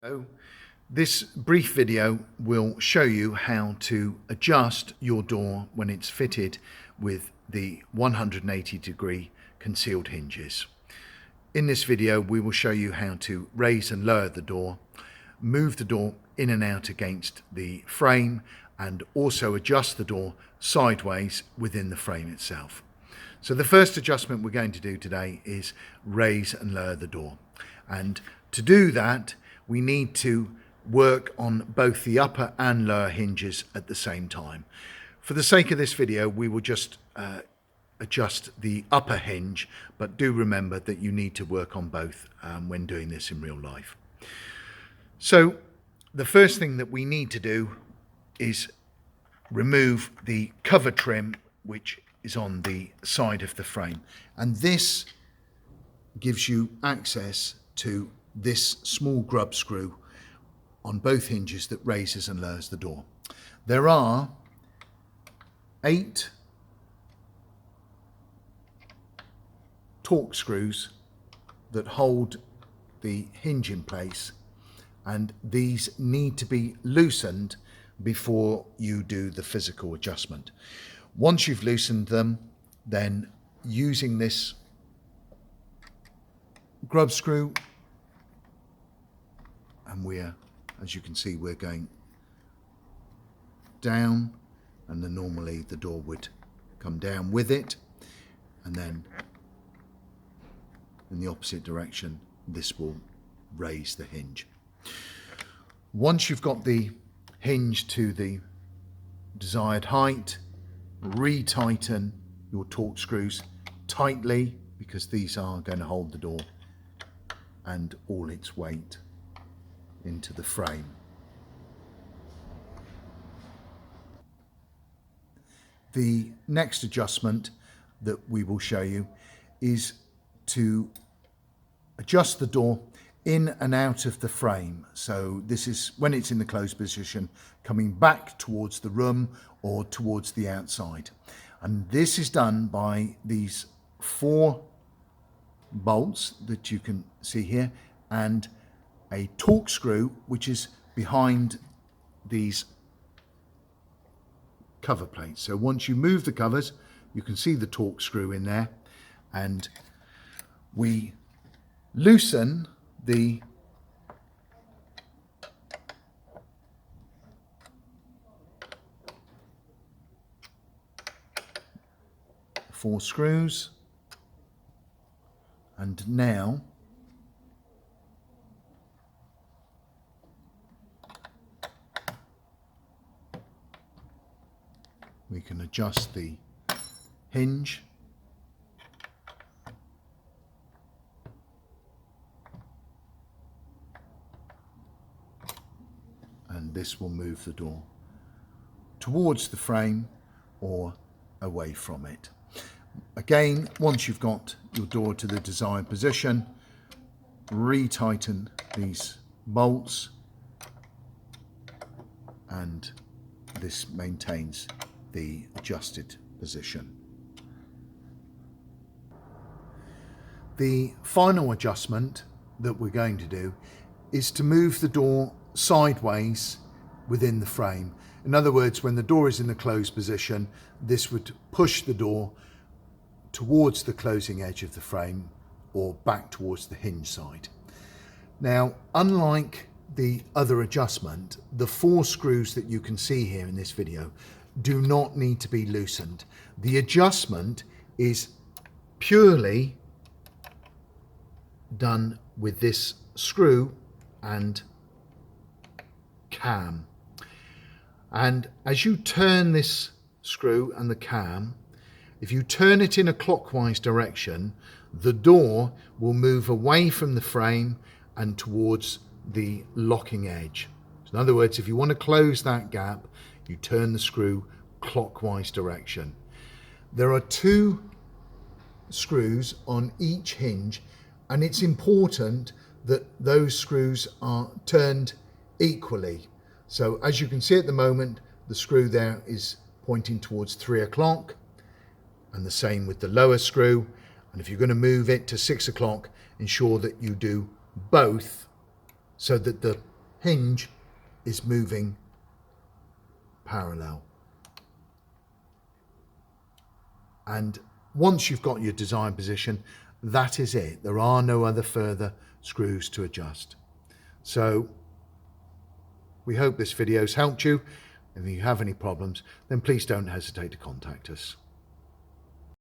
So this brief video will show you how to adjust your door when it's fitted with the 180-degree concealed hinges. In this video we will show you how to raise and lower the door, move the door in and out against the frame, and also adjust the door sideways within the frame itself. So the first adjustment we're going to do today is raise and lower the door. And to do that, we need to work on both the upper and lower hinges at the same time. For the sake of this video, we will just adjust the upper hinge, but do remember that you need to work on both when doing this in real life. So the first thing that we need to do is remove the cover trim which is on the side of the frame, and this gives you access to this small grub screw on both hinges that raises and lowers the door. There are 8 torque screws that hold the hinge in place, and these need to be loosened before you do the physical adjustment. Once you've loosened them, then using this grub screw, and as you can see, we're going down, and then normally the door would come down with it, and then in the opposite direction this will raise the hinge. Once you've got the hinge to the desired height, retighten your torque screws tightly, because these are going to hold the door and all its weight into the frame. The next adjustment that we will show you is to adjust the door in and out of the frame. So this is when it's in the closed position, coming back towards the room or towards the outside. And this is done by these 4 bolts that you can see here, and a torque screw which is behind these cover plates. So once you move the covers, you can see the torque screw in there, and we loosen the four screws, and now we can adjust the hinge and this will move the door towards the frame or away from it. Again, once you've got your door to the desired position, retighten these bolts, and this maintains the adjusted position. The final adjustment that we're going to do is to move the door sideways within the frame. In other words, when the door is in the closed position, this would push the door towards the closing edge of the frame or back towards the hinge side. Now, unlike the other adjustment, the 4 screws that you can see here in this video do not need to be loosened. The adjustment is purely done with this screw and cam. And as you turn this screw and the cam, if you turn it in a clockwise direction, the door will move away from the frame and towards the locking edge. So in other words, if you want to close that gap, you turn the screw clockwise direction. There are 2 screws on each hinge, and it's important that those screws are turned equally. So as you can see at the moment, the screw there is pointing towards 3 o'clock, and the same with the lower screw. And if you're going to move it to 6 o'clock, ensure that you do both so that the hinge is moving parallel. And once you've got your design position, that is it. There are no other further screws to adjust. So we hope this video's helped you. If you have any problems, then please don't hesitate to contact us.